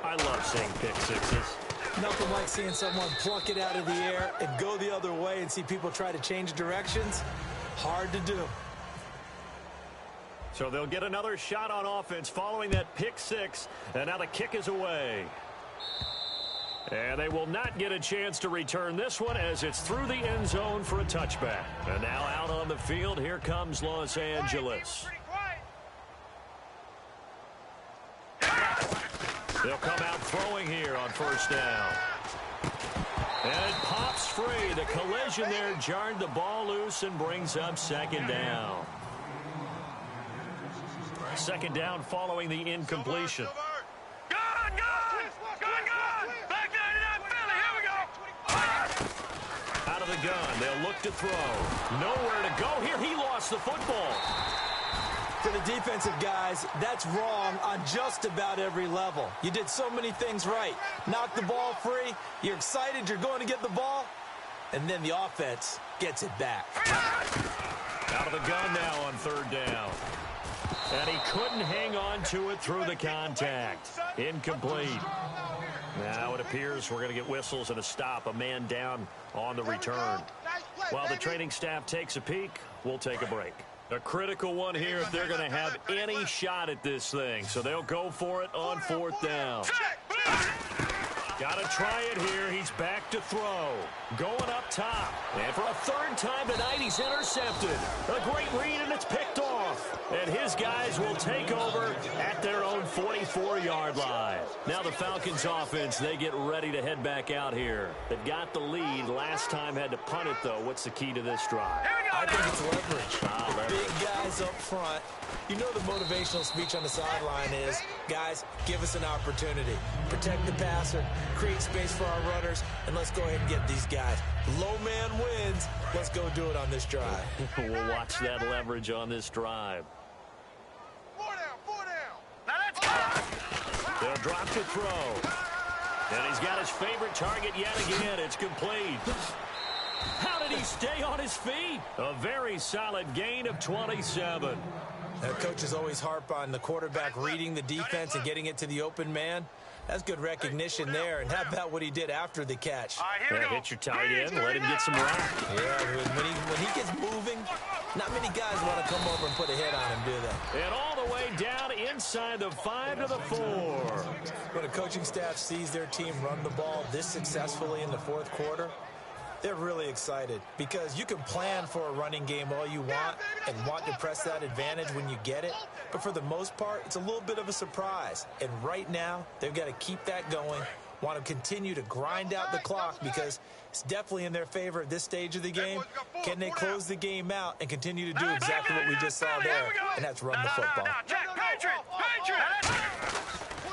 I love seeing pick sixes. Nothing like seeing someone pluck it out of the air and go the other way and see people try to change directions. Hard to do. So they'll get another shot on offense following that pick 6, and now the kick is away. And they will not get a chance to return this one as it's through the end zone for a touchback. And now out on the field, here comes Los Angeles. They'll come out throwing here on 1st down. And it pops free. The collision there jarred the ball loose and brings up 2nd down. 2nd down following the incompletion. Out of the gun, they'll look to throw. Nowhere to go here. He lost the football. To the defensive guys, that's wrong on just about every level. You did so many things right. Knock the ball free. You're excited you're going to get the ball. And then the offense gets it back. Out of the gun now on 3rd down. And he couldn't hang on to it through the contact. Incomplete. Now it appears we're going to get whistles and a stop. A man down on the return. While the training staff takes a peek, we'll take a break. A critical one here if they're going to have any shot at this thing. So they'll go for it on 4th down. Got to try it here. He's back to throw. Going up top. And for a 3rd time tonight, he's intercepted. A great read, and it's picked off. And his guys will take over at their own 44-yard line. Now the Falcons offense, they get ready to head back out here. They've got the lead. Last time had to punt it, though. What's the key to this drive? I think it's leverage. Big guys up front. You know the motivational speech on the sideline is, guys, give us an opportunity. Protect the passer, create space for our runners, and let's go ahead and get these guys. Low man wins. Let's go do it on this drive. We'll watch that leverage on this drive. 4 down. Now let's go. They'll drop to throw. And he's got his favorite target yet again. It's complete. How did he stay on his feet? A very solid gain of 27. Now, coaches always harp on the quarterback reading the defense and getting it to the open man. That's good recognition there. And how about what he did after the catch? Hit your tight end, let him get some rock. Yeah, when he gets moving, not many guys want to come over and put a hit on him, do they? And all the way down inside the 5 to the 4. When a coaching staff sees their team run the ball this successfully in the 4th quarter, they're really excited because you can plan for a running game all you want and want to press that advantage when you get it. But for the most part, it's a little bit of a surprise. And right now, they've got to keep that going, Want to continue to grind out the clock because it's definitely in their favor at this stage of the game. Can they close the game out and continue to do exactly what we just saw there, and that's run the football.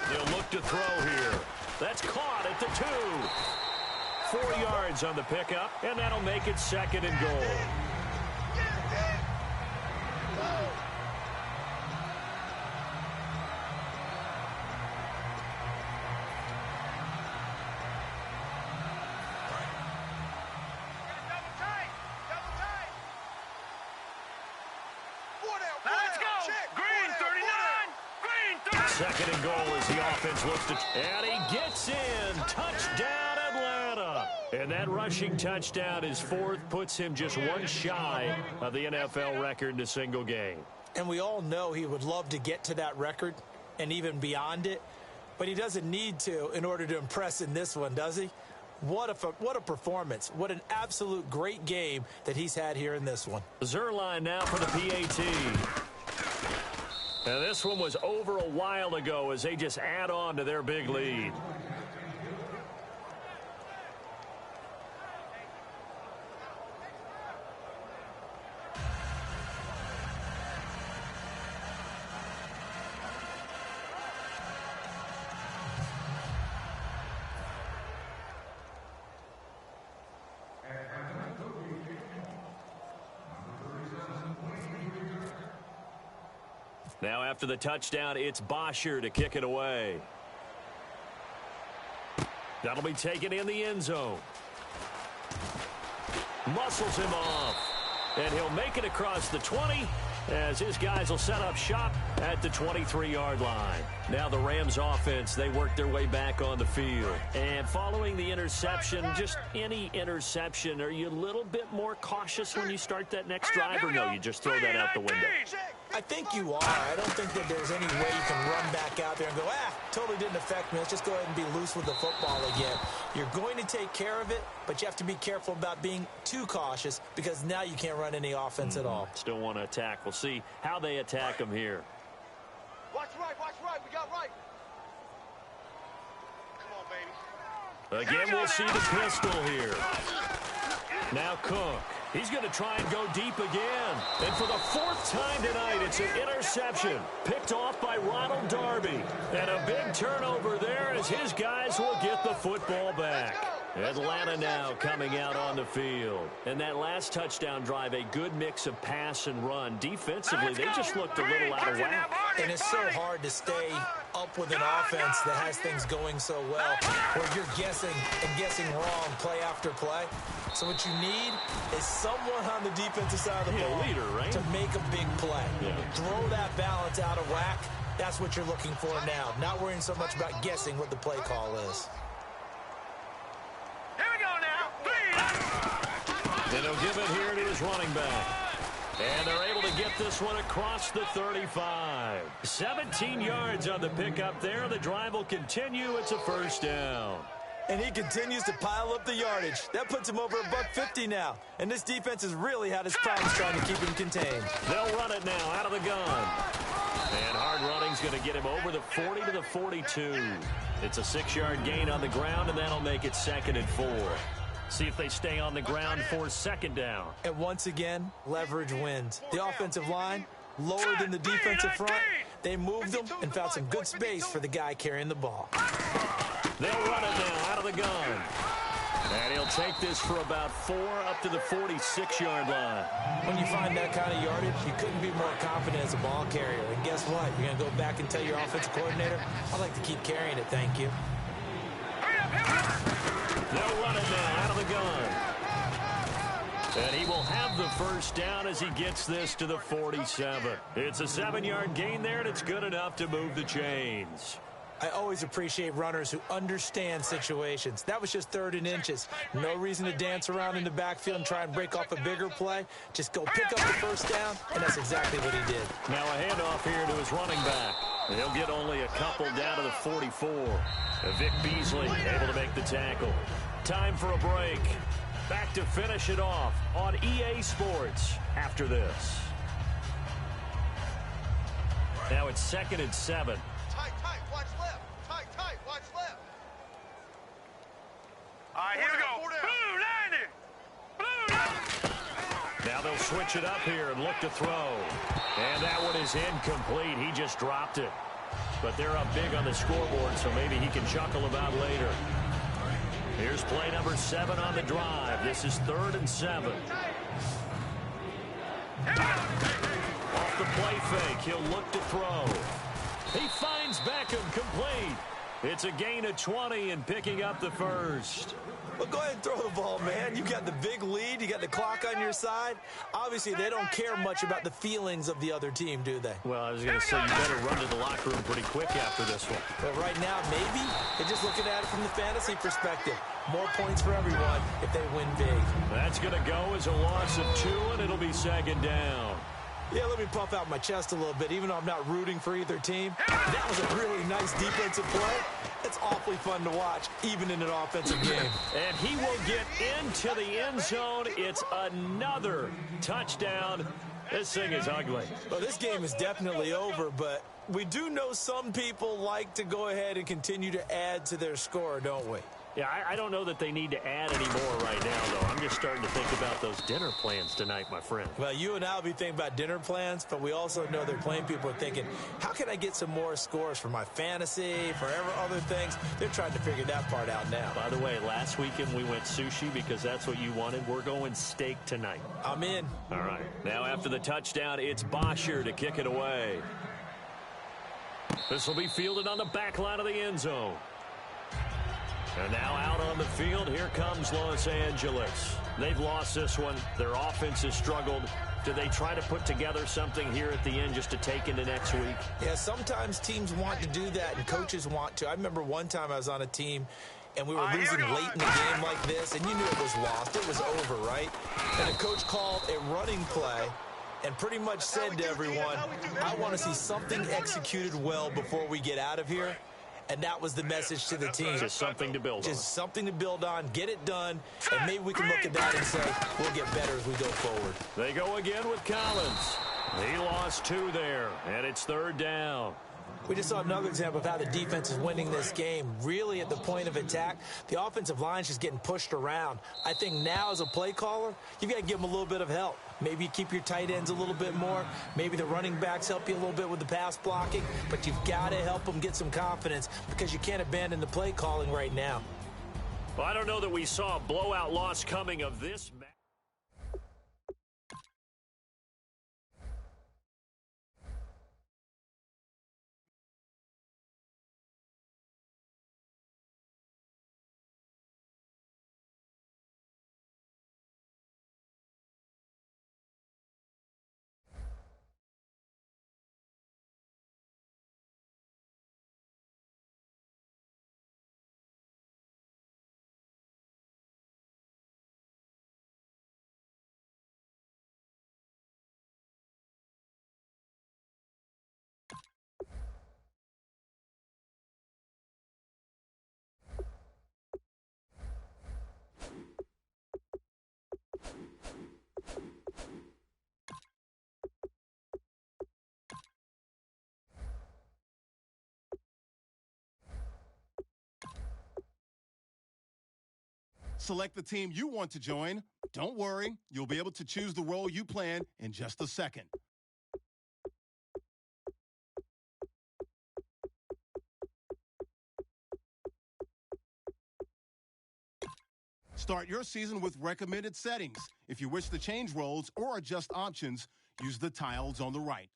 They'll look to throw here. That's caught at the 2. 4 yards on the pickup, and that'll make it 2nd and goal. Let's go. Green 39. 2nd and goal as the offense looks to... And he gets in. Touchdown, Atlanta. And that rushing touchdown, his 4th, puts him just 1 shy of the NFL record in a single game. And we all know he would love to get to that record and even beyond it, but he doesn't need to in order to impress in this one, does he? What a performance. What an absolute great game that he's had here in this one. Zerline now for the PAT. And this one was over a while ago as they just add on to their big lead. Now after the touchdown, it's Bosher to kick it away. That'll be taken in the end zone. Muscles him off. And he'll make it across the 20 as his guys will set up shop at the 23-yard line. Now the Rams offense, they work their way back on the field. And following the interception, just any interception, are you a little bit more cautious when you start that next drive, or no, you just throw that out the window? I think you are. I don't think that there's any way you can run back out there and go, totally didn't affect me. Let's just go ahead and be loose with the football again. You're going to take care of it, but you have to be careful about being too cautious because now you can't run any offense at all. Still want to attack. We'll see how they attack him here. Watch right. We got right. Come on, baby. Again, we'll see the pistol here. Now Cook. He's going to try and go deep again. And for the 4th time tonight, it's an interception. Picked off by Ronald Darby. And a big turnover there as his guys will get the football back. Atlanta now coming out on the field. And that last touchdown drive, a good mix of pass and run. Defensively, they just looked a little out of whack. And it's so hard to stay up with an offense that has things going so well, where you're guessing and guessing wrong play after play. So what you need is someone on the defensive side of the ball leader, right? to make a big play. Yeah. Throw that balance out of whack. That's what you're looking for now. Not worrying so much about guessing what the play call is. Here we go now. 3. And he'll give it here to his running back. And they're able to get this one across the 35. 17 yards on the pickup there. The drive will continue. It's a 1st down. And he continues to pile up the yardage. That puts him over $150 now. And this defense has really had its problems trying to keep him contained. They'll run it now out of the gun. And hard running's going to get him over the 40 to the 42. It's a 6-yard gain on the ground, and that'll make it 2nd and 4. See if they stay on the ground for 2nd down. And once again, leverage wins. The offensive line, lower than the defensive front. They moved them and found some good space for the guy carrying the ball. They'll run it now out of the gun. And he'll take this for about 4 up to the 46-yard line. When you find that kind of yardage, you couldn't be more confident as a ball carrier. And guess what? You're going to go back and tell your offensive coordinator, I'd like to keep carrying it, thank you. They'll run it now out of the gun. And he will have the 1st down as he gets this to the 47. It's a 7-yard gain there, and it's good enough to move the chains. I always appreciate runners who understand situations. That was just 3rd and inches. No reason to dance around in the backfield and try and break off a bigger play. Just go pick up the 1st down, and that's exactly what he did. Now a handoff here to his running back. He'll get only a couple down to the 44. Vic Beasley able to make the tackle. Time for a break. Back to finish it off on EA Sports after this. Now it's 2nd and 7. Tight, watch left. Tight, watch left. right, here we go. Blue 90. Blue 90. Now they'll switch it up here and look to throw. And that one is incomplete. He just dropped it. But they're up big on the scoreboard, so maybe he can chuckle about later. Here's play number 7 on the drive. This is 3rd and 7. Off the play fake, he'll look to throw. He finds Beckham complete. It's a gain of 20 and picking up the first. Well, go ahead and throw the ball, man. You got the big lead. You got the clock on your side. Obviously, they don't care much about the feelings of the other team, do they? Well, I was going to say you better run to the locker room pretty quick after this one. But right now, maybe they're just looking at it from the fantasy perspective. More points for everyone if they win big. That's going to go as a loss of 2, and it'll be 2nd down. Yeah, let me puff out my chest a little bit, even though I'm not rooting for either team. That was a really nice defensive play. It's awfully fun to watch, even in an offensive game. And he will get into the end zone. It's another touchdown. This thing is ugly. Well, this game is definitely over, but we do know some people like to go ahead and continue to add to their score, don't we? Yeah, I don't know that they need to add any more right now, though. I'm just starting to think about those dinner plans tonight, my friend. Well, you and I will be thinking about dinner plans, but we also know they're playing people are thinking, how can I get some more scores for my fantasy, for other things? They're trying to figure that part out now. By the way, last weekend we went sushi because that's what you wanted. We're going steak tonight. I'm in. All right. Now after the touchdown, it's Bosher to kick it away. This will be fielded on the back line of the end zone. And now out on the field, here comes Los Angeles. They've lost this one. Their offense has struggled. Do they try to put together something here at the end just to take into next week? Yeah, sometimes teams want to do that and coaches want to. I remember one time I was on a team and we were losing late in the game like this, and you knew it was lost. It was over, right? And the coach called a running play and pretty much said to everyone, I want to see something executed well before we get out of here. And that was the message to the team. Just something to build on. Just something to build on, get it done, and maybe we can look at that and say, we'll get better as we go forward. They go again with Collins. He lost 2 there, and it's 3rd down. We just saw another example of how the defense is winning this game. Really, at the point of attack, the offensive line is just getting pushed around. I think now, as a play caller, you've got to give them a little bit of help. Maybe you keep your tight ends a little bit more. Maybe the running backs help you a little bit with the pass blocking. But you've got to help them get some confidence because you can't abandon the play calling right now. Well, I don't know that we saw a blowout loss coming of this match. Select the team you want to join. Don't worry, you'll be able to choose the role you plan in just a second. Start your season with recommended settings. If you wish to change roles or adjust options, use the tiles on the right.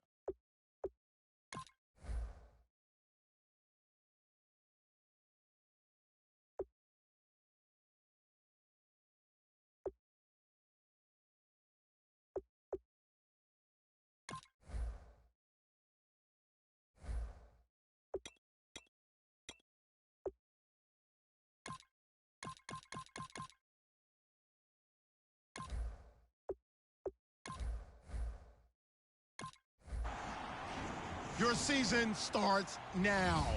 Your season starts now.